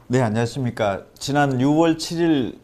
네, 안녕하십니까. 지난 6월 7일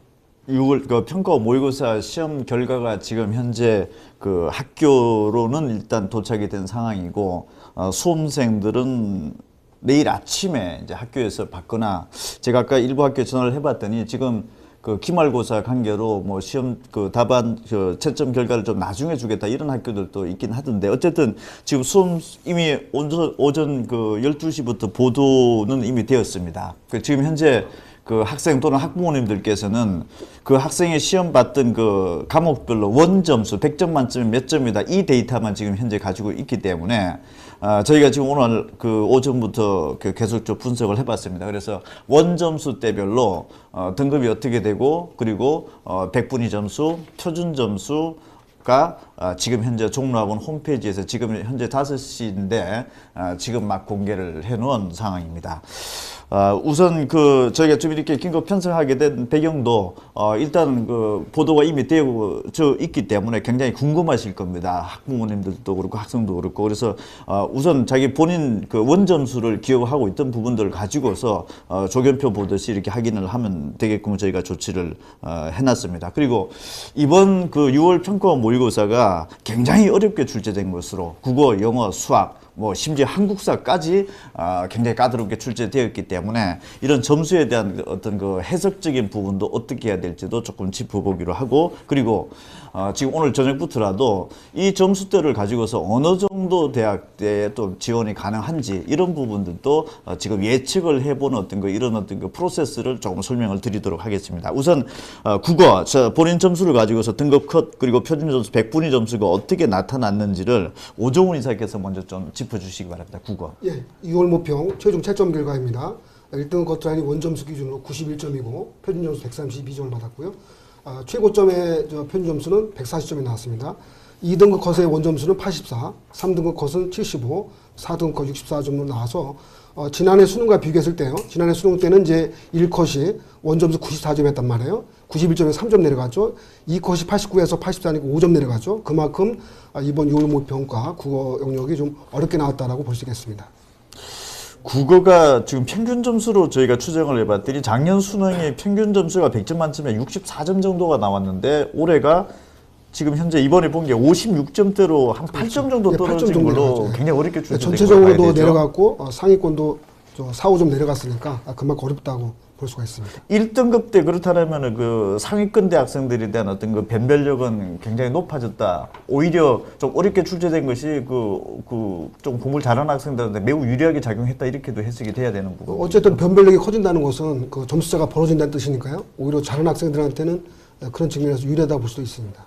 6월 그 평가 모의고사 시험 결과가 지금 현재 그 학교로는 일단 도착이 된 상황이고 수험생들은 내일 아침에 이제 학교에서 받거나 제가 아까 일부 학교에 전화를 해봤더니 지금 그 기말고사 관계로 뭐 시험 그 답안 그 채점 결과를 좀 나중에 주겠다 이런 학교들도 있긴 하던데 어쨌든 지금 수험 이미 오전 그 12시부터 보도는 이미 되었습니다. 그 지금 현재 그 학생 또는 학부모님들께서는 그 학생의 시험 봤던 그 과목별로 원점수 100점 만점에 몇 점이다 이 데이터만 지금 현재 가지고 있기 때문에 저희가 지금 오늘 그 오전부터 그 계속 좀 분석을 해봤습니다. 그래서 원점수 대별로 등급이 어떻게 되고 그리고 백분위 점수, 표준 점수가 지금 현재 종로학원 홈페이지에서 지금 현재 5시인데 지금 막 공개를 해놓은 상황입니다. 우선 그 저희가 좀 이렇게 긴급 편성하게 된 배경도 일단은 그 보도가 이미 되어 있기 때문에 굉장히 궁금하실 겁니다. 학부모님들도 그렇고 학생도 그렇고 그래서 우선 자기 본인 그 원점수를 기억하고 있던 부분들을 가지고서 조견표 보듯이 이렇게 확인을 하면 되게끔 저희가 조치를 해놨습니다. 그리고 이번 그 6월 평가 모의고사가 굉장히 어렵게 출제된 것으로 국어, 영어, 수학 뭐 심지어 한국사까지 굉장히 까다롭게 출제되었기 때문에 이런 점수에 대한 어떤 그 해석적인 부분도 어떻게 해야 될지도 조금 짚어보기로 하고 그리고 지금 오늘 저녁부터라도 이 점수대를 가지고서 어느 정도 대학대에 또 지원이 가능한지 이런 부분들도 지금 예측을 해보는 어떤 그 이런 어떤 그 프로세스를 조금 설명을 드리도록 하겠습니다. 우선 국어 본인 점수를 가지고서 등급 컷 그리고 표준 점수 백분위 점수가 어떻게 나타났는지를 오종훈 이사께서 먼저 좀 짚어주시기 바랍니다. 국어. 예, 2월 모평 최종 채점 결과입니다. 1등급 커트라인이 원점수 기준으로 91점이고 표준 점수 132점을 받았고요. 최고점의 표준 점수는 140점이 나왔습니다. 2등급 컷의 원점수는 84, 3등급 컷은 75, 4등급 컷 64점으로 나와서 지난해 수능과 비교했을 때요. 지난해 수능 때는 이제 1컷이 원점수 94점이었단 말이에요. 91점에서 3점 내려갔죠. 2컷이 89에서 84니까 5점 내려갔죠. 그만큼 이번 6월 모평가 국어 영역이 좀 어렵게 나왔다라고 볼 수 있겠습니다. 국어가 지금 평균 점수로 저희가 추정을 해봤더니 작년 수능의 평균 점수가 100점 만점에 64점 정도가 나왔는데 올해가 지금 현재 이번에 본 게 56점대로 한 8점 정도 떨어진 8점 걸로 내려갔죠. 굉장히 어렵게 출제된 거 전체적으로도 내려갔고 상위권도 4, 5점 내려갔으니까 그만큼 어렵다고 볼 수가 있습니다. 1등급 때 그렇다면 그 상위권 대학생들에 대한 어떤 그 변별력은 굉장히 높아졌다. 오히려 좀 어렵게 출제된 것이 좀 공부를 잘하는 학생들한테 매우 유리하게 작용했다 이렇게도 해석이 돼야 되는 부분. 어쨌든 변별력이 커진다는 것은 그 점수차가 벌어진다는 뜻이니까요. 오히려 잘하는 학생들한테는 그런 측면에서 유리하다고 볼 수도 있습니다.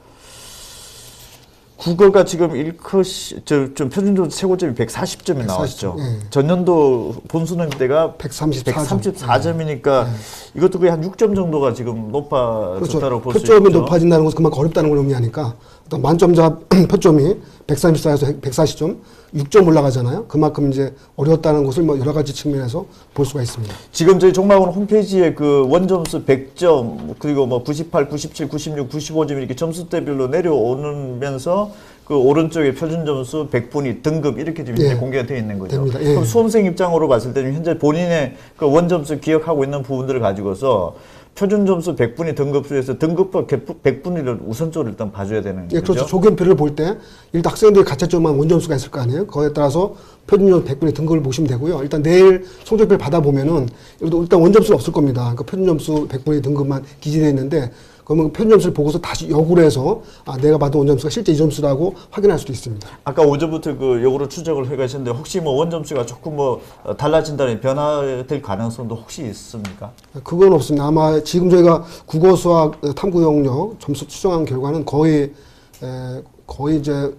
국어가 지금 1컷이 좀 표준점 최고점이 140점이 나왔죠. 예. 전년도 본수능 때가 134점이니까 이것도 거의 한 6점 정도가 지금 높아졌다고 볼 수 있죠. 표점이 높아진다는 것은 그만큼 어렵다는 걸 의미하니까 어떤 만점자 표점이 134에서 140점, 6점 올라가잖아요. 그만큼 이제 어려웠다는 것을 뭐 여러 가지 측면에서 볼 수가 있습니다. 지금 저희 종합원 홈페이지에 그 원점수 100점 그리고 뭐 98, 97, 96, 95점 이렇게 점수대별로 내려오면서 그 오른쪽에 표준 점수 100분위 등급 이렇게 지금 현재 공개가 되어 있는 거죠. 됩니다. 그럼 수험생 입장으로 봤을 때는 현재 본인의 그 원점수 기억하고 있는 부분들을 가지고서 표준 점수 100분위 등급수에서 등급과 100분위를 우선적으로 일단 봐줘야 되는 거죠. 그렇죠. 조견표를 볼 때 일단 학생들이 가채점만 원점수가 있을 거 아니에요. 거기에 따라서 표준 점수 100분위 등급을 보시면 되고요. 일단 내일 성적표를 받아보면은 일단 원점수는 없을 겁니다. 그러니까 표준 점수 100분위 등급만 기재되어 있는데 그러면 표준 점수를 보고서 다시 역으로 해서 내가 받은 원점수가 실제 이 점수라고 확인할 수도 있습니다. 아까 오전부터 그 역으로 추적을 해가셨는데 혹시 뭐 원점수가 조금 뭐 달라진다는 변화될 가능성도 혹시 있습니까? 그건 없습니다. 아마 지금 저희가 국어, 수학, 탐구 영역 점수 추정한 결과는 거의 이제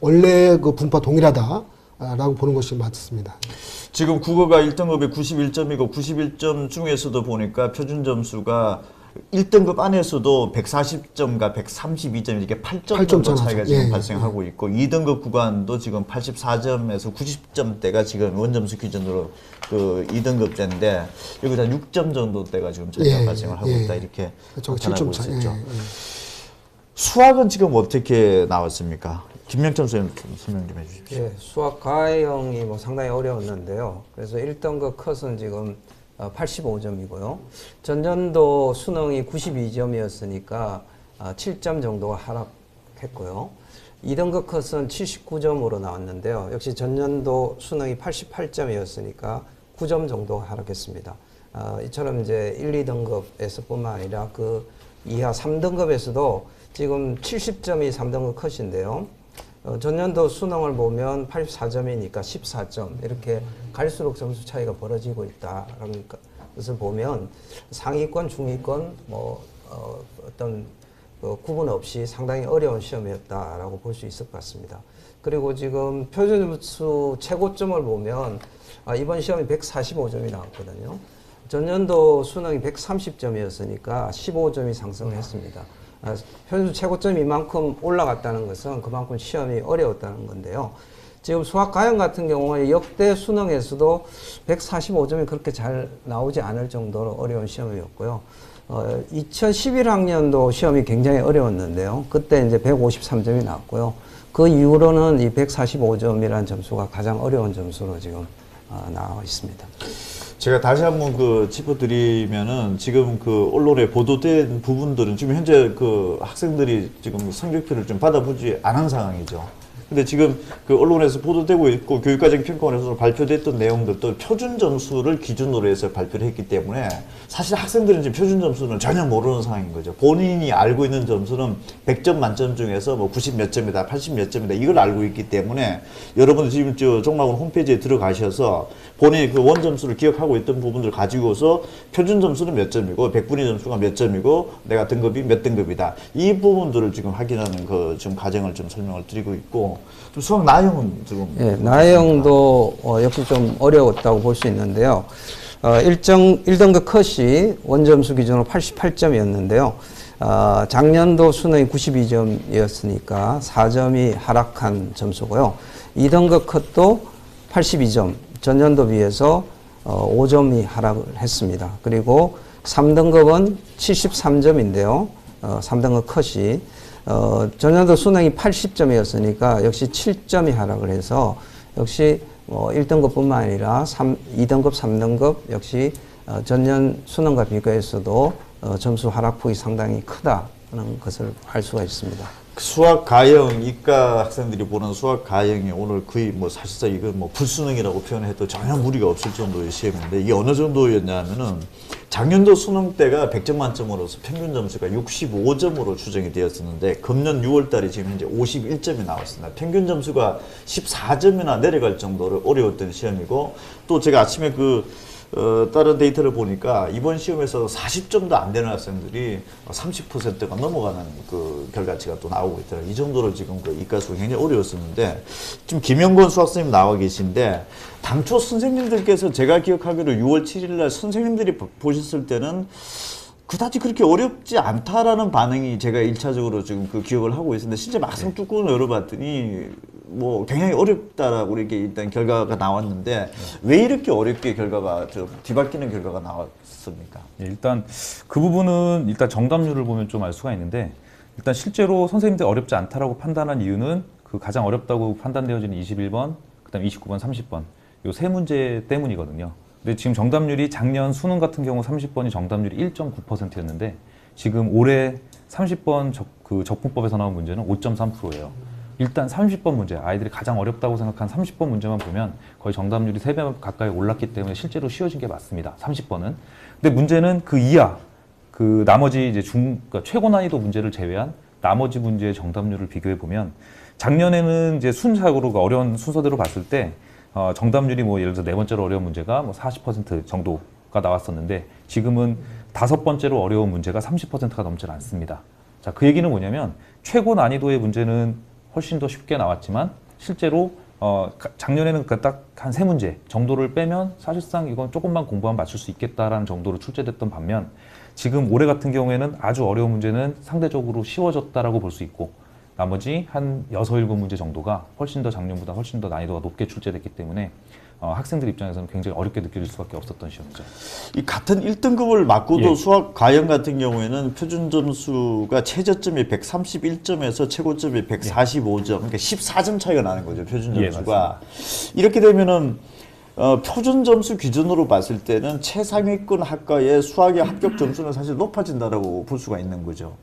원래 그 분포와 동일하다라고 보는 것이 맞습니다. 지금 국어가 1등급이 91점이고 91점 중에서도 보니까 표준 점수가 1등급 안에서도 140점과 132점 이렇게 8점 정도 차이가 지금 발생하고 있고 2등급 구간도 지금 84점에서 90점대가 지금 원점수 기준으로 그 2등급대인데 여기다 6점 정도대가 지금 차이가 발생을 하고 있다 이렇게 나타나고 있었죠. 수학은 지금 어떻게 나왔습니까? 김명천 선생님 설명 좀 해주십시오. 수학 과외형이 뭐 상당히 어려웠는데요. 그래서 1등급 컷은 지금 85점이고요. 전년도 수능이 92점이었으니까 7점 정도가 하락했고요. 2등급 컷은 79점으로 나왔는데요. 역시 전년도 수능이 88점이었으니까 9점 정도가 하락했습니다. 이처럼 이제 1, 2등급에서뿐만 아니라 그 이하 3등급에서도 지금 70점이 3등급 컷인데요. 전년도 수능을 보면 84점이니까 14점 이렇게 갈수록 점수 차이가 벌어지고 있다라는 것을 보면 상위권, 중위권 어떤 구분 없이 상당히 어려운 시험이었다라고 볼 수 있을 것 같습니다. 그리고 지금 표준점수 최고점을 보면 이번 시험이 145점이 나왔거든요. 전년도 수능이 130점이었으니까 15점이 상승을 했습니다. 표준점수 최고점이 이만큼 올라갔다는 것은 그만큼 시험이 어려웠다는 건데요. 지금 수학 가형 같은 경우에 역대 수능에서도 145점이 그렇게 잘 나오지 않을 정도로 어려운 시험이었고요. 2011학년도 시험이 굉장히 어려웠는데요. 그때 이제 153점이 나왔고요. 그 이후로는 이 145점이라는 점수가 가장 어려운 점수로 지금 나와 있습니다. 제가 다시 한번 짚어드리면은 지금 언론에 보도된 부분들은 지금 현재 학생들이 지금 성적표를 좀 받아보지 않은 상황이죠. 근데 지금 언론에서 보도되고 있고 교육과정평가원에서 발표됐던 내용들도 표준 점수를 기준으로 해서 발표를 했기 때문에 사실 학생들은 지금 표준 점수는 전혀 모르는 상황인 거죠. 본인이 알고 있는 점수는 100점 만점 중에서 90 몇 점이다, 80 몇 점이다 이걸 알고 있기 때문에 여러분들 지금 종합원 홈페이지에 들어가셔서 본인이 원 점수를 기억하고 있던 부분들 가지고서 표준 점수는 몇 점이고 100분위 점수가 몇 점이고 내가 등급이 몇 등급이다. 이 부분들을 지금 확인하는 지금 과정을 좀 설명을 드리고 있고 좀 수학 나형은 지금 나형도 역시 좀 어려웠다고 볼 수 있는데요. 1등급 컷이 원점수 기준으로 88점이었는데요. 작년도 수능이 92점이었으니까 4점이 하락한 점수고요. 2등급 컷도 82점, 전년도 비해서 5점이 하락을 했습니다. 그리고 3등급은 73점인데요. 3등급 컷이 전년도 수능이 80점이었으니까 역시 7점이 하락을 해서 역시 1등급뿐만 아니라 2등급, 3등급 역시 전년 수능과 비교해서도 점수 하락폭이 상당히 크다는 것을 알 수가 있습니다. 수학 가형, 이과 학생들이 보는 수학 가형이 오늘 거의 사실상 이걸 불수능이라고 표현해도 전혀 무리가 없을 정도의 시험인데 이게 어느 정도였냐면은 작년도 수능 때가 100점 만점으로서 평균 점수가 65점으로 추정이 되었었는데 금년 6월 달에 지금 현재 51점이 나왔습니다. 평균 점수가 14점이나 내려갈 정도로 어려웠던 시험이고 또 제가 아침에 다른 데이터를 보니까 이번 시험에서 40점도 안 되는 학생들이 30%가 넘어가는 결과치가 또 나오고 있더라고요. 이 정도로 지금 이과 수학이 굉장히 어려웠었는데 지금 김영권 수학선생님 나와 계신데 당초 선생님들께서 제가 기억하기로 6월 7일 날 선생님들이 보셨을 때는 그다지 그렇게 어렵지 않다라는 반응이 제가 1차적으로 지금 기억을 하고 있었는데 실제 막상 뚜껑을 열어봤더니 굉장히 어렵다라고 이렇게 일단 결과가 나왔는데 왜 이렇게 어렵게 결과가 좀 뒤바뀌는 결과가 나왔습니까? 일단 그 부분은 일단 정답률을 보면 좀 알 수가 있는데 일단 실제로 선생님들이 어렵지 않다라고 판단한 이유는 가장 어렵다고 판단되어지는 21번, 그다음 29번, 30번 요 세 문제 때문이거든요. 근데 지금 정답률이 작년 수능 같은 경우 30번이 정답률이 1.9%였는데 지금 올해 30번 적분법에서 나온 문제는 5.3%예요. 일단 30번 문제, 아이들이 가장 어렵다고 생각한 30번 문제만 보면 거의 정답률이 3배 가까이 올랐기 때문에 실제로 쉬워진 게 맞습니다. 30번은. 근데 문제는 그 이하, 나머지 이제 그러니까 최고 난이도 문제를 제외한 나머지 문제의 정답률을 비교해 보면 작년에는 이제 순서로 어려운 순서대로 봤을 때 정답률이 예를 들어서 네 번째로 어려운 문제가 40% 정도가 나왔었는데 지금은 다섯 번째로 어려운 문제가 30%가 넘지 않습니다. 자, 그 얘기는 뭐냐면 최고 난이도의 문제는 훨씬 더 쉽게 나왔지만 실제로 작년에는 딱 한 세 문제 정도를 빼면 사실상 이건 조금만 공부하면 맞출 수 있겠다라는 정도로 출제됐던 반면 지금 올해 같은 경우에는 아주 어려운 문제는 상대적으로 쉬워졌다라고 볼 수 있고 나머지 한 6, 7문제 정도가 훨씬 더 작년보다 훨씬 더 난이도가 높게 출제됐기 때문에 학생들 입장에서는 굉장히 어렵게 느껴질 수밖에 없었던 시험이죠. 이 같은 1등급을 맞고도 예. 수학 가형 같은 경우에는 표준 점수가 최저점이 131점에서 최고점이 145점, 그러니까 14점 차이가 나는 거죠, 표준 점수가. 이렇게 되면은 표준 점수 기준으로 봤을 때는 최상위권 학과의 수학의 합격 점수는 사실 높아진다라고 볼 수가 있는 거죠.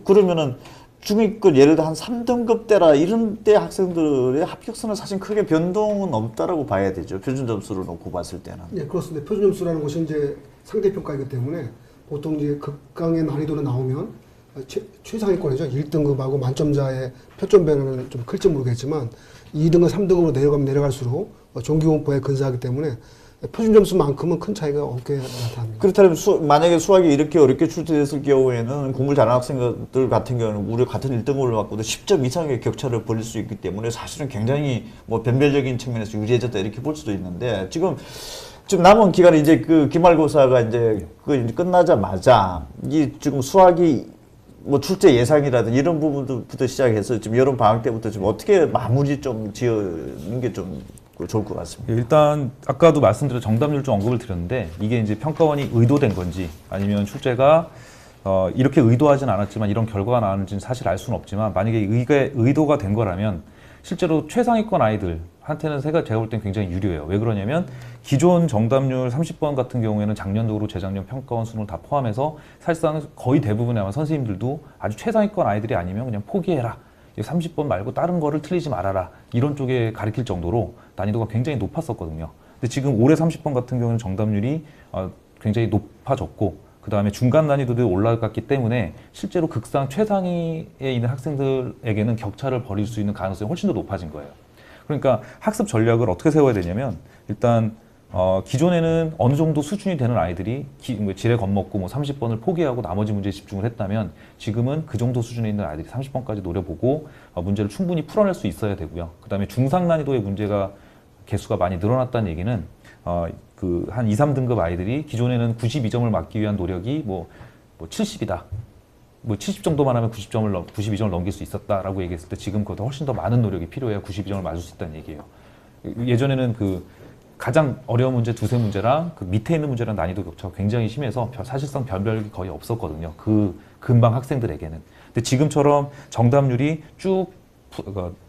그러면은 중위권 예를 들어 한 3등급 때라 이런 때 학생들의 합격선은 사실 크게 변동은 없다라고 봐야 되죠. 표준 점수로 놓고 봤을 때는. 예, 그렇습니다. 표준 점수라는 것이 이제 상대 평가이기 때문에 보통 이제 극강의 난이도로 나오면 최상위권이죠. 1등급하고 만점자의 표점 변화는 좀 클지 모르겠지만 2등급, 3등급으로 내려가면 내려갈수록 정기공포에 근사하기 때문에 표준 점수만큼은 큰 차이가 없게 나타납니다. 그렇다면 만약에 수학이 이렇게 어렵게 출제됐을 경우에는 공부를 잘하는 학생들 같은 경우는 우리 같은 1등급을 받고도 10점 이상의 격차를 벌일 수 있기 때문에 사실은 굉장히 뭐 변별적인 측면에서 유리해졌다 이렇게 볼 수도 있는데 지금 남은 기간에 이제 그 기말고사가 이제 끝나자마자 이 지금 수학이 뭐 출제 예상이라든지 이런 부분부터 시작해서 지금 여름 방학 때부터 좀 어떻게 마무리 좀 지어는 게 좀 좋을 것 같습니다. 일단 아까도 말씀드린 정답률 좀 언급을 드렸는데 이게 이제 평가원이 의도된 건지 아니면 출제가 이렇게 의도하진 않았지만 이런 결과가 나왔는지는 사실 알 수는 없지만 만약에 이게 의도가 된 거라면 실제로 최상위권 아이들한테는 제가 볼 땐 굉장히 유리해요. 왜 그러냐면 기존 정답률 30번 같은 경우에는 작년도로 재작년 평가원 수능을 다 포함해서 사실상 거의 대부분의 아마 선생님들도 아주 최상위권 아이들이 아니면 그냥 포기해라. 30번 말고 다른 거를 틀리지 말아라. 이런 쪽에 가르칠 정도로 난이도가 굉장히 높았었거든요. 근데 지금 올해 30번 같은 경우는 정답률이 굉장히 높아졌고 그 다음에 중간 난이도도 올라갔기 때문에 실제로 극상 최상위에 있는 학생들에게는 격차를 벌일 수 있는 가능성이 훨씬 더 높아진 거예요. 그러니까 학습 전략을 어떻게 세워야 되냐면 일단 기존에는 어느 정도 수준이 되는 아이들이 지레 겁먹고 뭐 30번을 포기하고 나머지 문제에 집중을 했다면 지금은 그 정도 수준에 있는 아이들이 30번까지 노려보고 문제를 충분히 풀어낼 수 있어야 되고요. 그 다음에 중상 난이도의 문제가 개수가 많이 늘어났다는 얘기는 그 한 2, 3등급 아이들이 기존에는 92점을 맞기 위한 노력이 뭐 70이다. 뭐 70 정도만 하면 92점을 넘길 수 있었다라고 얘기했을 때 지금 그보다 훨씬 더 많은 노력이 필요해야 92점을 맞을 수 있다는 얘기예요. 예전에는 그 가장 어려운 문제 두세 문제랑 그 밑에 있는 문제랑 난이도 격차가 굉장히 심해서 사실상 변별이 거의 없었거든요. 그 근방 학생들에게는. 근데 지금처럼 정답률이 쭉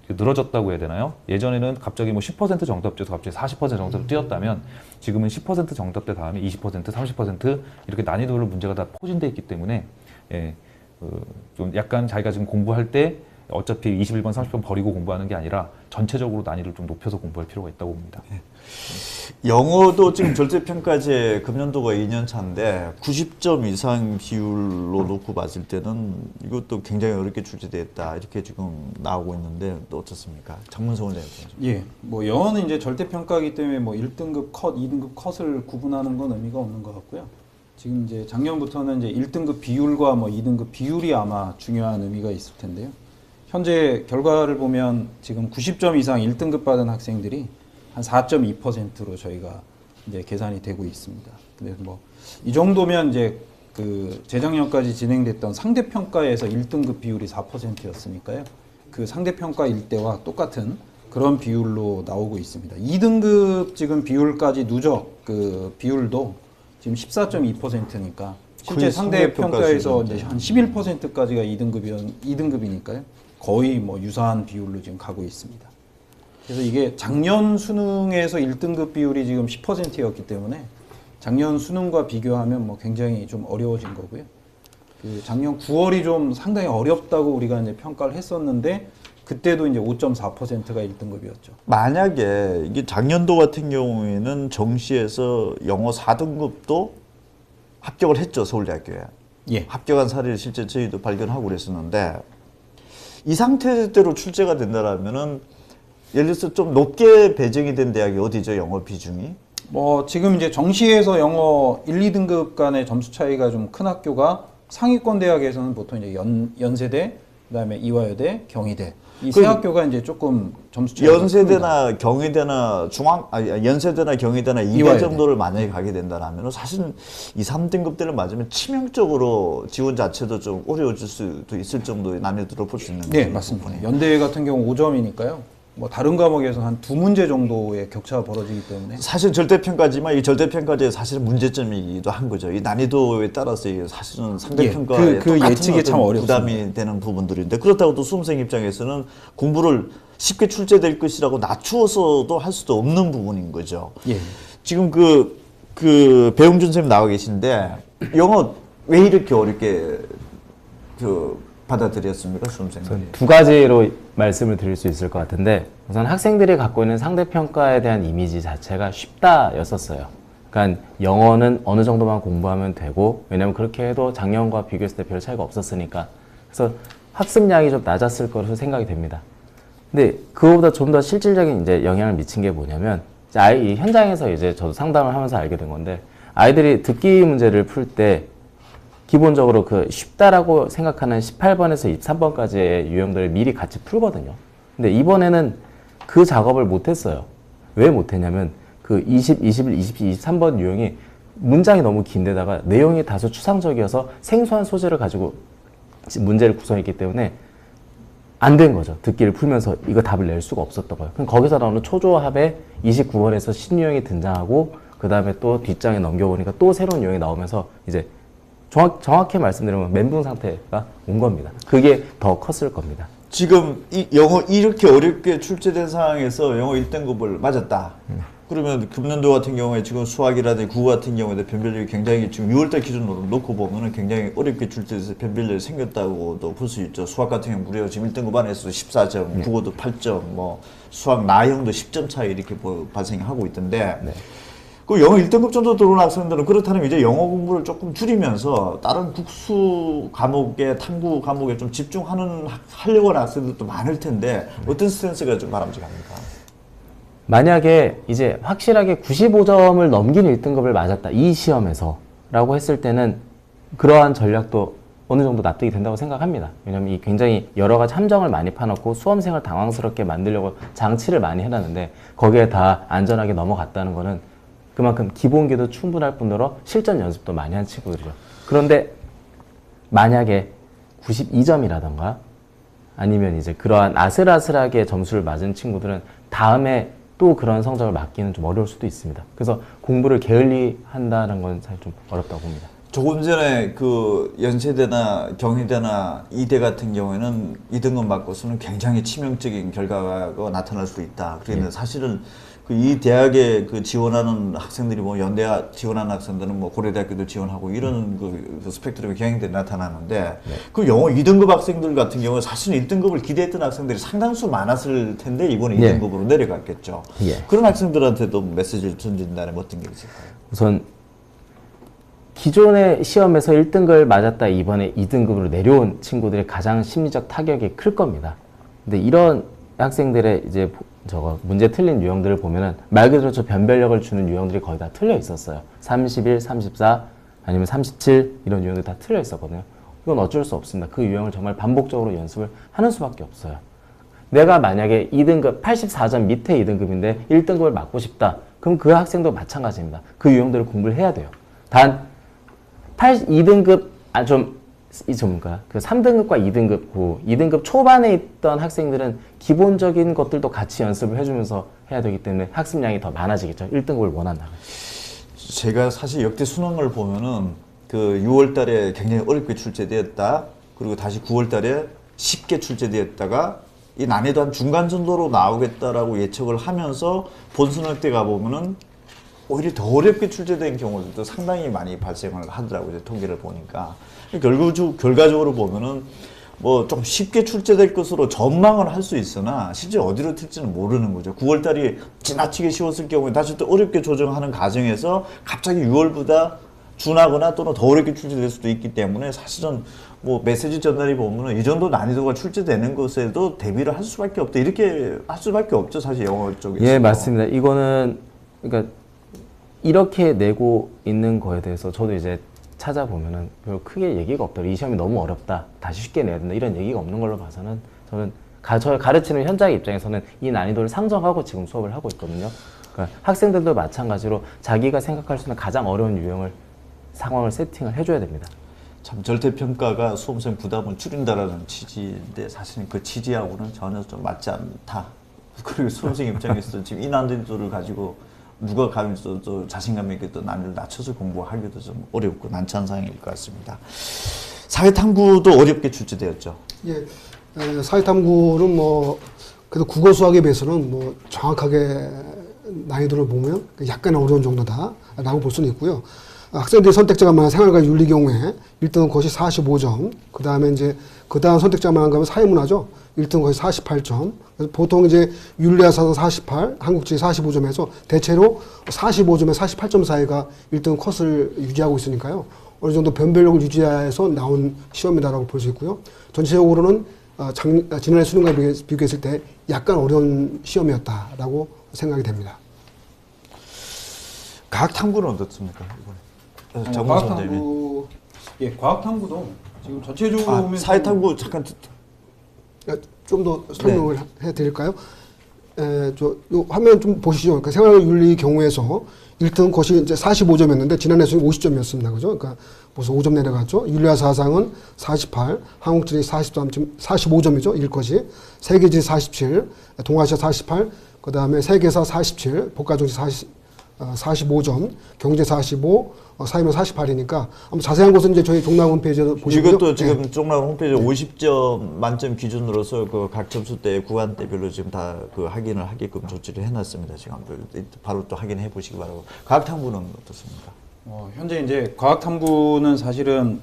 늘어졌다고 해야 되나요? 예전에는 갑자기 뭐 10% 정답제에서 갑자기 40% 정답을 뛰었다면 지금은 10% 정답대 다음에 20%, 30% 이렇게 난이도별로 문제가 다 포진돼 있기 때문에 좀 약간 자기가 지금 공부할 때 어차피 21번, 30번 버리고 공부하는 게 아니라 전체적으로 난이도를 좀 높여서 공부할 필요가 있다고 봅니다. 영어도 지금 절대평가제 금년도가 2년 차인데 90점 이상 비율로 놓고 봤을 때는 이것도 굉장히 어렵게 출제됐다 이렇게 지금 나오고 있는데 또 어떻습니까? 장문성 원장님. 예, 뭐 영어는 이제 절대평가이기 때문에 뭐 1등급 컷, 2등급 컷을 구분하는 건 의미가 없는 것 같고요. 지금 이제 작년부터는 이제 1등급 비율과 뭐 2등급 비율이 아마 중요한 의미가 있을 텐데요. 현재 결과를 보면 지금 90점 이상 1등급 받은 학생들이 한 4.2%로 저희가 이제 계산이 되고 있습니다. 근데 뭐 이 정도면 이제 그 재작년까지 진행됐던 상대평가에서 1등급 비율이 4%였으니까요. 그 상대평가일 때와 똑같은 그런 비율로 나오고 있습니다. 2등급 지금 비율까지 누적 그 비율도 지금 14.2%니까 실제 상대평가에서 이제 한 11%까지가 2등급이니까요. 거의 뭐 유사한 비율로 지금 가고 있습니다. 그래서 이게 작년 수능에서 1등급 비율이 지금 10%였기 때문에 작년 수능과 비교하면 뭐 굉장히 좀 어려워진 거고요. 그 작년 9월이 좀 상당히 어렵다고 우리가 이제 평가를 했었는데 그때도 이제 5.4%가 1등급이었죠. 만약에 이게 작년도 같은 경우에는 정시에서 영어 4등급도 합격을 했죠, 서울대학교에. 예. 합격한 사례를 실제 저희도 발견하고 그랬었는데 이 상태대로 출제가 된다라면은 예를 들어서 좀 높게 배정이 된 대학이 어디죠, 영어 비중이? 뭐 지금 이제 정시에서 영어 1, 2등급 간의 점수 차이가 좀 큰 학교가 상위권 대학에서는 보통 이제 연세대, 그다음에 이화여대, 경희대 이 세 학교가 이제 조금 점수 차이가 연세대나 경희대나 연세대나 경희대나 이대 이화여대. 정도를 만약에 가게 된다라면 사실은 2, 3등급대를 맞으면 치명적으로 지원 자체도 좀 어려워질 수도 있을 정도의 난이도로 볼 수 있는 거죠. 네, 맞습니다. 연대 같은 경우 5점이니까요. 뭐 다른 과목에서 한 2문제 정도의 격차가 벌어지기 때문에 사실 절대평가지만 이 절대평가제의 사실은 문제점이기도 한 거죠. 이 난이도에 따라서 이게 사실은 상대평가에 그 똑같은 예측이 참 어떤 어렵습니다. 부담이 되는 부분들인데 그렇다고 또 수험생 입장에서는 공부를 쉽게 출제될 것이라고 낮추어서도 할 수도 없는 부분인 거죠. 예. 지금 그 배용준 선생님 나와 계신데 영어 왜 이렇게 어렵게 받아들였습니까, 수험생들이? 두 가지로 말씀을 드릴 수 있을 것 같은데 우선 학생들이 갖고 있는 상대평가에 대한 이미지 자체가 쉽다였었어요. 그러니까 영어는 어느 정도만 공부하면 되고 왜냐면 그렇게 해도 작년과 비교했을 때 별 차이가 없었으니까 그래서 학습량이 좀 낮았을 거로 생각이 됩니다. 근데 그거보다 좀 더 실질적인 이제 영향을 미친 게 뭐냐면 이 현장에서 이제 저도 상담을 하면서 알게 된 건데 아이들이 듣기 문제를 풀 때 기본적으로 그 쉽다라고 생각하는 18번에서 23번까지의 유형들을 미리 같이 풀거든요. 근데 이번에는 그 작업을 못했어요. 왜 못했냐면 그 20, 21, 22, 23번 유형이 문장이 너무 긴데다가 내용이 다소 추상적이어서 생소한 소재를 가지고 문제를 구성했기 때문에 안 된 거죠. 듣기를 풀면서 이거 답을 낼 수가 없었던 거예요. 그럼 거기서 나오는 초조합에 29번에서 신유형이 등장하고 그 다음에 또 뒷장에 넘겨보니까 또 새로운 유형이 나오면서 이제 정확히 말씀드리면 멘붕 상태가 온 겁니다. 그게 더 컸을 겁니다. 지금 이 영어 이렇게 어렵게 출제된 상황에서 영어 1등급을 맞았다. 그러면 금년도 같은 경우에 지금 수학이라든지 국어 같은 경우에도 변별력이 굉장히 지금 6월달 기준으로 놓고 보면은 굉장히 어렵게 출제돼서 변별력이 생겼다고도 볼 수 있죠. 수학 같은 경우 무려 지금 1등급 안에서도 14점, 국어도 8점, 뭐 수학 나형도 10점 차이 이렇게 발생하고 있던데 그 영어 1등급 정도 들어온 학생들은 그렇다면 이제 영어 공부를 조금 줄이면서 다른 국수 과목에 탐구 과목에 좀 하려고 하는 학생들도 많을 텐데 어떤 스탠스가 좀 바람직합니까? 만약에 이제 확실하게 95점을 넘긴 1등급을 맞았다. 이 시험에서 라고 했을 때는 그러한 전략도 어느 정도 납득이 된다고 생각합니다. 왜냐면 이 굉장히 여러 가지 함정을 많이 파놓고 수험생을 당황스럽게 만들려고 장치를 많이 해놨는데 거기에 다 안전하게 넘어갔다는 거는 그만큼 기본기도 충분할 뿐더러 실전 연습도 많이 한 친구들이죠. 그런데 만약에 92점이라던가 아니면 이제 그러한 아슬아슬하게 점수를 맞은 친구들은 다음에 또 그런 성적을 맞기는 좀 어려울 수도 있습니다. 그래서 공부를 게을리 한다는 건 사실 좀 어렵다고 봅니다. 조금 전에 그 연세대나 경희대나 이대 같은 경우에는 2등급 맞고서는 굉장히 치명적인 결과가 나타날 수 있다. 그런데 사실은 그 이 대학에 그 지원하는 학생들이 뭐 연대 지원하는 학생들은 뭐 고려대학교도 지원하고 이런 그 스펙트럼이 경향들이 나타나는데 그 영어 2등급 학생들 같은 경우는 사실은 1등급을 기대했던 학생들이 상당수 많았을 텐데 이번에 2등급으로 내려갔겠죠. 그런 학생들한테도 메시지를 전진다면 어떤 게 있을까요? 우선 기존의 시험에서 1등급을 맞았다 이번에 2등급으로 내려온 친구들의 가장 심리적 타격이 클 겁니다. 근데 이런 학생들의 이제 문제 틀린 유형들을 보면은 말 그대로 저 변별력을 주는 유형들이 거의 다 틀려 있었어요. 31, 34 아니면 37 이런 유형들이 다 틀려 있었거든요. 이건 어쩔 수 없습니다. 그 유형을 정말 반복적으로 연습을 하는 수밖에 없어요. 내가 만약에 2등급 84점 밑에 2등급인데 1등급을 맞고 싶다. 그럼 그 학생도 마찬가지입니다. 그 유형들을 공부를 해야 돼요. 단 2등급 그 3등급과 2등급, 2등급 초반에 있던 학생들은 기본적인 것들도 같이 연습을 해주면서 해야 되기 때문에 학습량이 더 많아지겠죠. 1등급을 원한다면. 제가 사실 역대 수능을 보면은 그 6월 달에 굉장히 어렵게 출제되었다. 그리고 다시 9월 달에 쉽게 출제되었다가 이 난이도 한 중간 정도로 나오겠다라고 예측을 하면서 본수능 때 가보면은 오히려 더 어렵게 출제된 경우들도 상당히 많이 발생을 하더라고요. 이제 통계를 보니까. 결과적으로 보면은 뭐 좀 쉽게 출제될 것으로 전망은 할 수 있으나 실제 어디로 튈지는 모르는 거죠. 9월 달이 지나치게 쉬웠을 경우에 다시 또 어렵게 조정하는 과정에서 갑자기 6월보다 준하거나 또는 더 어렵게 출제될 수도 있기 때문에 사실은 뭐 메시지 전달이 보면은 이 정도 난이도가 출제되는 것에도 대비를 할 수밖에 없다. 이렇게 할 수밖에 없죠. 사실 영어 쪽에서. 예, 맞습니다. 이거는 그러니까 이렇게 내고 있는 거에 대해서 저도 이제 찾아보면은 별 크게 얘기가 없더라고요. 이 시험이 너무 어렵다. 다시 쉽게 내야 된다. 이런 얘기가 없는 걸로 봐서는 저는 저를 가르치는 현장의 입장에서는 이 난이도를 상정하고 지금 수업을 하고 있거든요. 그러니까 학생들도 마찬가지로 자기가 생각할 수 있는 가장 어려운 유형을 상황을 세팅을 해줘야 됩니다. 참 절대평가가 수험생 부담을 줄인다라는 취지인데 사실은 그 취지하고는 전혀 좀 맞지 않다. 그리고 수험생 입장에서 지금 이 난이도를 가지고 누가 가면서 또 자신감 있게 또 난이도를 낮춰서 공부하기도 좀 어렵고 난처한 상황일 것 같습니다. 사회탐구도 어렵게 출제되었죠. 예, 사회탐구는 뭐 그래도 국어 수학에 비해서는 뭐 정확하게 난이도를 보면 약간 어려운 정도다라고 볼 수는 있고요. 학생들이 선택자가 많은 생활과 윤리 경우에 1등은 것이 45점, 그 다음에 이제 그 다음 선택자가 많은 거면 사회문화죠. 1등은 거의 48점. 그래서 보통 이제 윤리와 사상 48, 한국지 45점에서 대체로 45점에 48점 사이가 1등 컷을 유지하고 있으니까요. 어느 정도 변별력을 유지해서 나온 시험이다라고 볼 수 있고요. 전체적으로는 지난해 수능과 비교했을 때 약간 어려운 시험이었다라고 생각이 됩니다. 과학탐구는 어떻습니까? 이번에? 정문 선생님. 과학탐구, 예, 과학탐구도 지금 전체적으로 보면 사회탐구 잠깐 좀 더 설명을 해드릴까요? 요 화면 좀 보시죠. 그러니까 생활윤리 경우에서 1등 것이 이제 45점이었는데 지난해 수능 50점이었습니다. 그죠? 그러니까 벌써 5점 내려갔죠. 윤리와 사상은 48, 한국지리 45점이죠. 일것이. 세계지리 47, 동아시아 48, 그 다음에 세계사 47, 복가정시 45점, 경제 45, 사회문 48이니까 아마 자세한 것은 이제 저희 종락 홈페이지에서 보시고요. 이것도 지금 종락 홈페이지 50점 만점 기준으로서 그 각 점수대 구간대별로 지금 다 그 확인을 하게끔 조치를 해놨습니다. 지금 바로 또 확인해 보시기 바라고. 과학탐구는 어떻습니까? 현재 이제 과학탐구는 사실은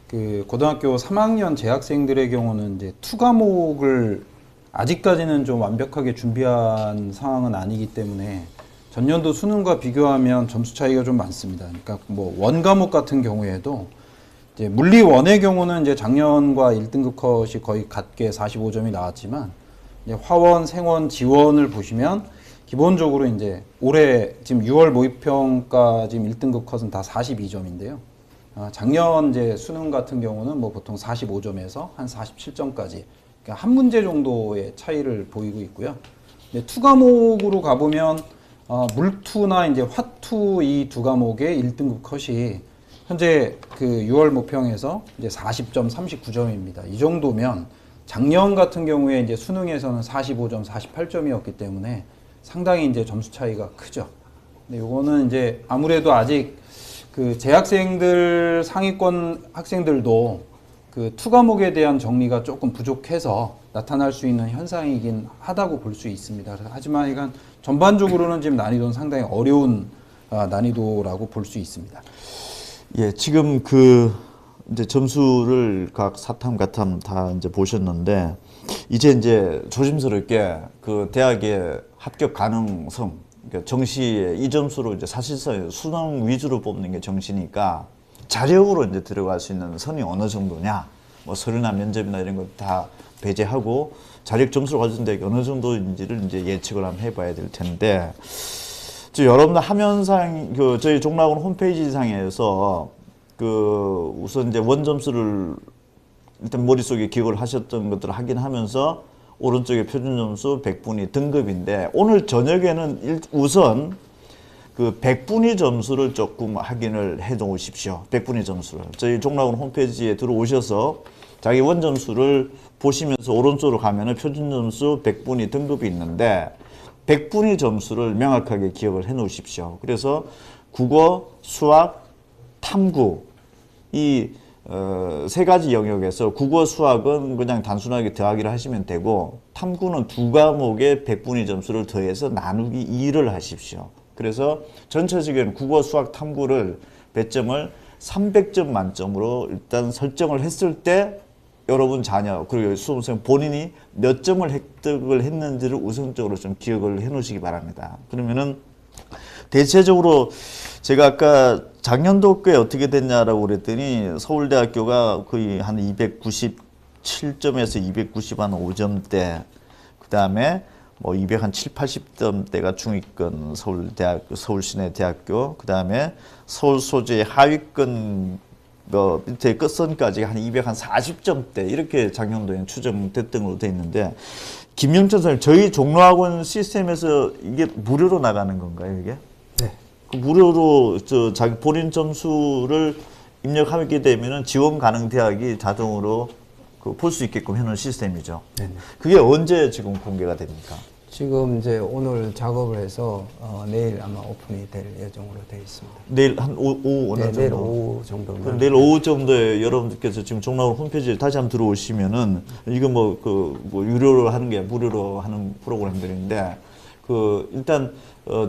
그 고등학교 3학년 재학생들의 경우는 이제 투 과목을 아직까지는 좀 완벽하게 준비한 상황은 아니기 때문에 전년도 수능과 비교하면 점수 차이가 좀 많습니다. 그러니까 뭐 원 과목 같은 경우에도 이제 물리 원의 경우는 이제 작년과 1등급 컷이 거의 같게 45점이 나왔지만 이제 화원, 생원, 지원을 보시면 기본적으로 이제 올해 지금 6월 모의평가 지금 1등급 컷은 다 42점인데요. 작년 이제 수능 같은 경우는 뭐 보통 45점에서 한 47점까지 그러니까 한 문제 정도의 차이를 보이고 있고요. 근데 투 과목으로 가보면 물투나 이제 화투 이 두 과목의 1등급 컷이 현재 그 6월 모평에서 이제 40점, 39점입니다. 이 정도면 작년 같은 경우에 이제 수능에서는 45점, 48점이었기 때문에 상당히 이제 점수 차이가 크죠. 근데 요거는 이제 아무래도 아직 그 재학생들 상위권 학생들도 그 투 과목에 대한 정리가 조금 부족해서 나타날 수 있는 현상이긴 하다고 볼 수 있습니다. 하지만 이건 전반적으로는 지금 난이도는 상당히 어려운 난이도라고 볼 수 있습니다. 예, 지금 그 이제 점수를 각 사탐, 가탐 다 이제 보셨는데 이제 조심스럽게 그 대학의 합격 가능성, 그러니까 정시에 이 점수로 이제 사실상 수능 위주로 뽑는 게 정시니까 자력으로 이제 들어갈 수 있는 선이 어느 정도냐, 뭐 서류나 면접이나 이런 거 다 배제하고 자력 점수를 가진 데 어느 정도인지를 이제 예측을 한번 해봐야 될 텐데, 여러분들 화면상 그 저희 종락원 홈페이지 상에서 그 우선 이제 원 점수를 일단 머릿속에 기억을 하셨던 것들을 확인하면서 오른쪽에 표준 점수 100분위 등급인데 오늘 저녁에는 우선 그 100분위 점수를 조금 확인을 해 놓으십시오. 100분위 점수를. 저희 종락원 홈페이지에 들어오셔서 자기 원 점수를 보시면서 오른쪽으로 가면은 표준 점수 100분위 등급이 있는데 100분위 점수를 명확하게 기억을 해 놓으십시오. 그래서 국어, 수학, 탐구 이 세 가지 영역에서 국어, 수학은 그냥 단순하게 더하기를 하시면 되고 탐구는 두 과목의 100분위 점수를 더해서 나누기 2를 하십시오. 그래서 전체적인 국어, 수학, 탐구를 배점을 300점 만점으로 일단 설정을 했을 때 여러분 자녀 그리고 수험생 본인이 몇 점을 획득을 했는지를 우선적으로 좀 기억을 해 놓으시기 바랍니다. 그러면은 대체적으로 제가 아까 작년도에 어떻게 됐냐라고 그랬더니 서울대학교가 거의 한 297점에서 295점대, 그 다음에 뭐 207, 80점대가 중위권 서울시내대학교, 그 다음에 서울 소재 하위권 밑에 끝선까지 한 240점대 이렇게 작년도에 추정됐던 걸로 돼 있는데, 김영천 선생님, 저희 종로학원 시스템에서 이게 무료로 나가는 건가요, 이게? 네. 그 무료로 자기 본인 점수를 입력하게 되면은 지원 가능 대학이 자동으로 볼 수 있게끔 해놓은 시스템이죠. 네네. 그게 언제 지금 공개가 됩니까? 지금 이제 오늘 작업을 해서 내일 아마 오픈이 될 예정으로 되어 있습니다. 내일 한 오후 어느 네, 정도? 내일 오후 정도면. 그럼 내일 오후 정도에 여러분들께서 지금 종락원 홈페이지에 다시 한번 들어오시면은 이거 뭐 유료로 하는 게 무료로 하는 프로그램들인데 일단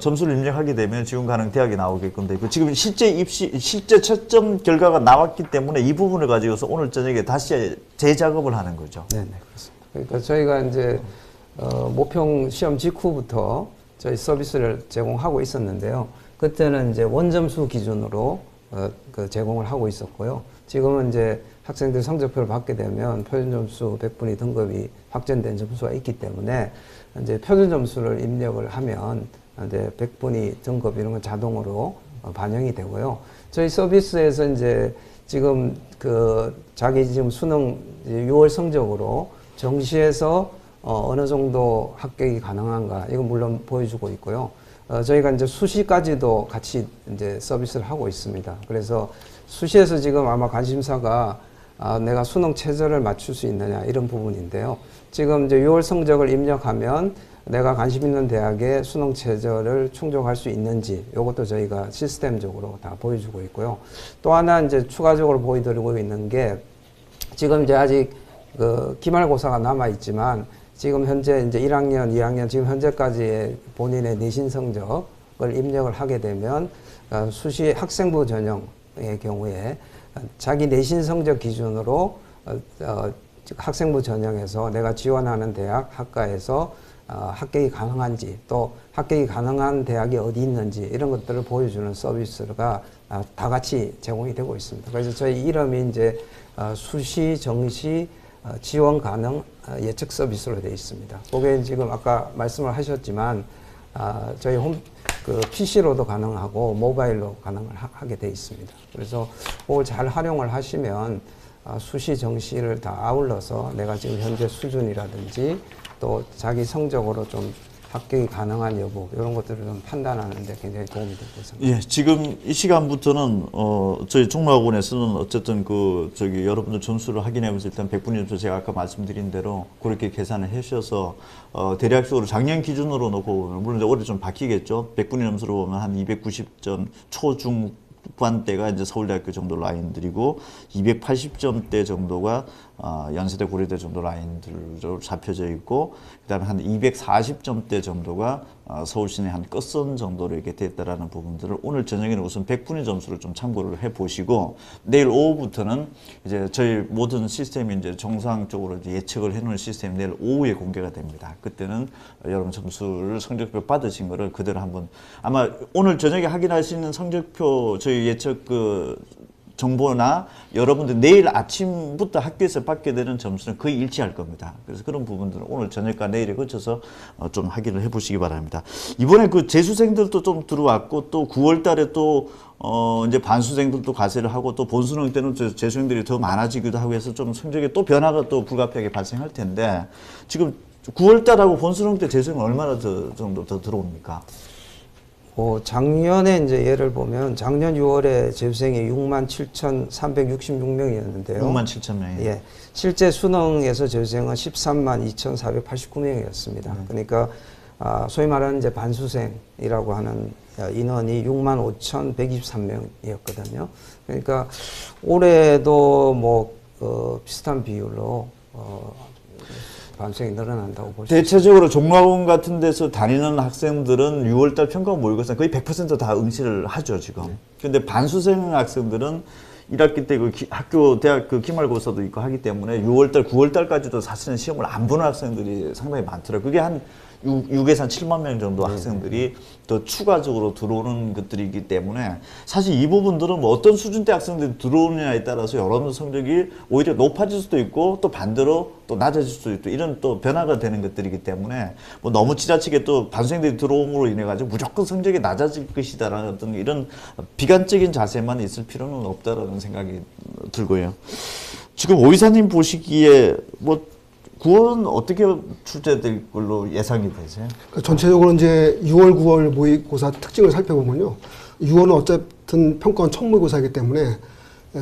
점수를 입력하게 되면 지원 가능 대학이 나오게끔 돼 있고 지금 실제 채점 결과가 나왔기 때문에 이 부분을 가지고서 오늘 저녁에 다시 재작업을 하는 거죠. 네, 그렇습니다. 그러니까 저희가 이제 모평 시험 직후부터 저희 서비스를 제공하고 있었는데요. 그때는 이제 원점수 기준으로 제공을 하고 있었고요. 지금은 이제 학생들 성적표를 받게 되면 표준 점수 100분위 등급이 확정된 점수가 있기 때문에 이제 표준 점수를 입력을 하면 이제 100분위 등급 이런 건 자동으로 반영이 되고요. 저희 서비스에서 이제 지금 자기 지금 수능 6월 성적으로 정시에서 어느 정도 합격이 가능한가 이건 물론 보여주고 있고요. 저희가 이제 수시까지도 같이 이제 서비스를 하고 있습니다. 그래서 수시에서 지금 아마 관심사가 내가 수능 최저를 맞출 수 있느냐 이런 부분인데요. 지금 이제 6월 성적을 입력하면 내가 관심 있는 대학의 수능 최저를 충족할 수 있는지 이것도 저희가 시스템적으로 다 보여주고 있고요. 또 하나 이제 추가적으로 보여드리고 있는 게 지금 이제 아직 기말고사가 남아 있지만 지금 현재 이제 1학년, 2학년 지금 현재까지의 본인의 내신 성적을 입력을 하게 되면 수시 학생부 전형의 경우에 자기 내신 성적 기준으로 학생부 전형에서 내가 지원하는 대학 학과에서 합격이 가능한지 또 합격이 가능한 대학이 어디 있는지 이런 것들을 보여주는 서비스가 다 같이 제공이 되고 있습니다. 그래서 저희 이름이 이제 수시 정시 지원 가능 예측 서비스로 되어 있습니다. 그게 지금 아까 말씀을 하셨지만 저희 PC로도 가능하고 모바일로 가능을 하게 되어 있습니다. 그래서 그걸 잘 활용을 하시면 수시 정시를 다 아울러서 내가 지금 현재 수준이라든지 또 자기 성적으로 좀 합격이 가능한 여부 이런 것들을 좀 판단하는 데 굉장히 도움이 될 것입니다. 예, 지금 이 시간부터는 저희 종로학원에서는 어쨌든 여러분들 점수를 확인하면서 일단 100분위 점수 제가 아까 말씀드린 대로 그렇게 계산을 해주셔서 대략적으로 작년 기준으로 놓고 물론 이제 올해 좀 바뀌겠죠. 100분위 점수로 보면 한 290점 초중 반대가 이제 서울대학교 정도 라인들이고 280점대 정도가 연세대 고려대 정도 라인들로 잡혀져 있고 그다음에 한 240점대 정도가 서울시내 한 끝선 정도로 이렇게 됐다라는 부분들을 오늘 저녁에는 우선 100분위 점수를 좀 참고를 해 보시고 내일 오후부터는 이제 저희 모든 시스템이 이제 정상적으로 이제 예측을 해 놓은 시스템이 내일 오후에 공개가 됩니다. 그때는 여러분 점수를 성적표 받으신 거를 그대로 한번 아마 오늘 저녁에 확인할 수 있는 성적표 저희 예측 정보나 여러분들 내일 아침부터 학교에서 받게 되는 점수는 거의 일치할 겁니다. 그래서 그런 부분들은 오늘 저녁과 내일에 거쳐서 좀 확인을 해 보시기 바랍니다. 이번에 재수생들도 좀 들어왔고 또 9월 달에 또 이제 반수생들도 가세를 하고 또 본수능 때는 재수생들이 더 많아지기도 하고 해서 좀 성적에 또 변화가 또 불가피하게 발생할 텐데 지금 9월 달하고 본수능 때 재수생은 얼마나 정도 더 들어옵니까? 작년에 이제 예를 보면 작년 6월에 재수생이 67,366명이었는데요. 67,000명이요. 예. 실제 수능에서 재수생은 134,899명이었습니다. 그러니까 소위 말하는 이제 반수생이라고 하는 인원이 65,123명이었거든요. 그러니까 올해도 비슷한 비율로 반수생이 늘어난다고 볼 수 있습니다. 대체적으로 종로학원 같은 데서 다니는 학생들은 6월달 평가 모의고사 거의 100% 다 응시를 하죠, 지금. 근데 반수생 학생들은 1학기 때 대학 기말고사도 있고 하기 때문에 6월달, 9월달까지도 사실은 시험을 안 보는 학생들이 상당히 많더라고요. 그게 한 6에서 한 7만 명 정도 학생들이 또 추가적으로 들어오는 것들이기 때문에 사실 이 부분들은 어떤 수준대 학생들이 들어오느냐에 따라서 여러분들 성적이 오히려 높아질 수도 있고 또 반대로 또 낮아질 수도 있고 이런 또 변화가 되는 것들이기 때문에 너무 지나치게 또 반수생들이 들어옴으로 인해 가지고 무조건 성적이 낮아질 것이다라는 어떤 이런 비관적인 자세만 있을 필요는 없다라는 생각이 들고요. 지금 오 이사님 보시기에 9월은 어떻게 출제될 걸로 예상이 되세요? 전체적으로 이제 6월, 9월 모의고사 특징을 살펴보면요. 6월은 어쨌든 평가원 첫 모의고사이기 때문에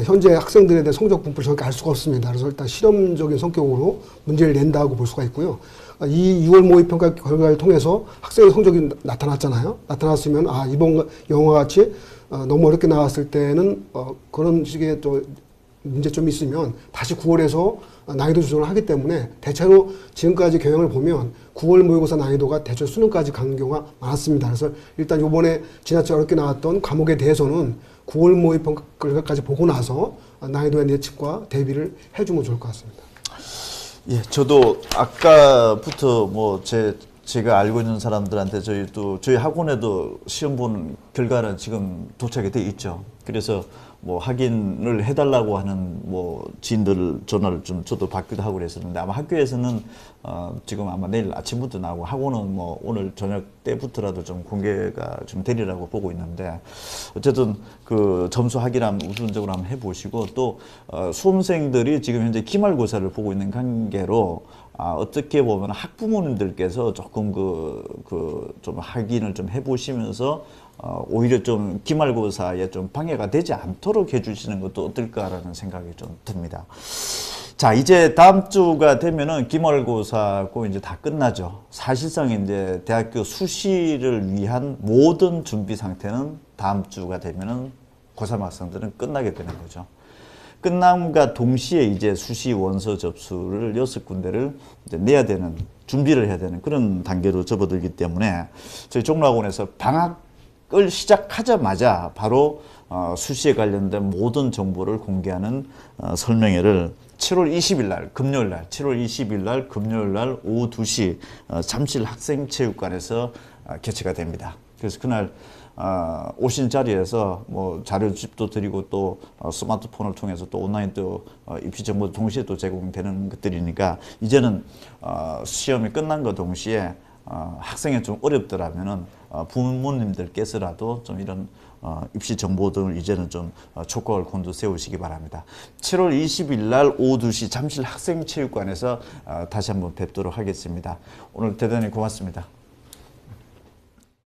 현재 학생들에 대한 성적 분포를 정확히 알 수가 없습니다. 그래서 일단 실험적인 성격으로 문제를 낸다고 볼 수가 있고요. 이 6월 모의 평가 결과를 통해서 학생의 성적이 나타났잖아요. 나타났으면 이번 영화와 같이 너무 어렵게 나왔을 때는 그런 식의 또 문제점이 있으면 다시 9월에서 난이도 조정을 하기 때문에 대체로 지금까지 경향을 보면 9월 모의고사 난이도가 대체로 수능까지 간 경우가 많았습니다. 그래서 일단 요번에 지나치게 어렵게 나왔던 과목에 대해서는 9월 모의 평가 결과까지 보고 나서 난이도의 예측과 대비를 해주면 좋을 것 같습니다. 예, 저도 아까부터 제가 알고 있는 사람들한테 저희 학원에도 시험 보는 결과는 지금 도착이 돼 있죠. 그래서 확인을 해달라고 하는 지인들 전화를 좀 저도 받기도 하고 그랬었는데 아마 학교에서는 지금 아마 내일 아침부터 나오고 학원은 오늘 저녁 때부터라도 좀 공개가 좀 되리라고 보고 있는데 어쨌든 그 점수 확인함 우선적으로 한번 해보시고 또 수험생들이 지금 현재 기말고사를 보고 있는 관계로 어떻게 보면 학부모님들께서 조금 좀 확인을 좀 해보시면서 오히려 좀 기말고사에 좀 방해가 되지 않도록 해주시는 것도 어떨까라는 생각이 좀 듭니다. 자, 이제 다음 주가 되면은 기말고사고 이제 다 끝나죠. 사실상 이제 대학교 수시를 위한 모든 준비 상태는 다음 주가 되면은 고3 학생들은 끝나게 되는 거죠. 끝남과 동시에 이제 수시 원서 접수를 6군데를 이제 내야 되는, 준비를 해야 되는 그런 단계로 접어들기 때문에 저희 종로학원에서 방학을 시작하자마자 바로 수시에 관련된 모든 정보를 공개하는 설명회를 7월 20일 날 금요일 날 7월 20일 날 금요일 날 오후 2시 잠실 학생체육관에서 개최가 됩니다. 그래서 그날 오신 자리에서 자료집도 드리고 또 스마트폰을 통해서 또 온라인 또 입시 정보도 동시에 또 제공되는 것들이니까 이제는 시험이 끝난 것 동시에 학생이 좀 어렵더라면은 부모님들께서라도 좀 이런 입시 정보 등을 이제는 좀 촉각을 곤두 세우시기 바랍니다. 7월 20일 날 오후 2시 잠실 학생체육관에서 다시 한번 뵙도록 하겠습니다. 오늘 대단히 고맙습니다.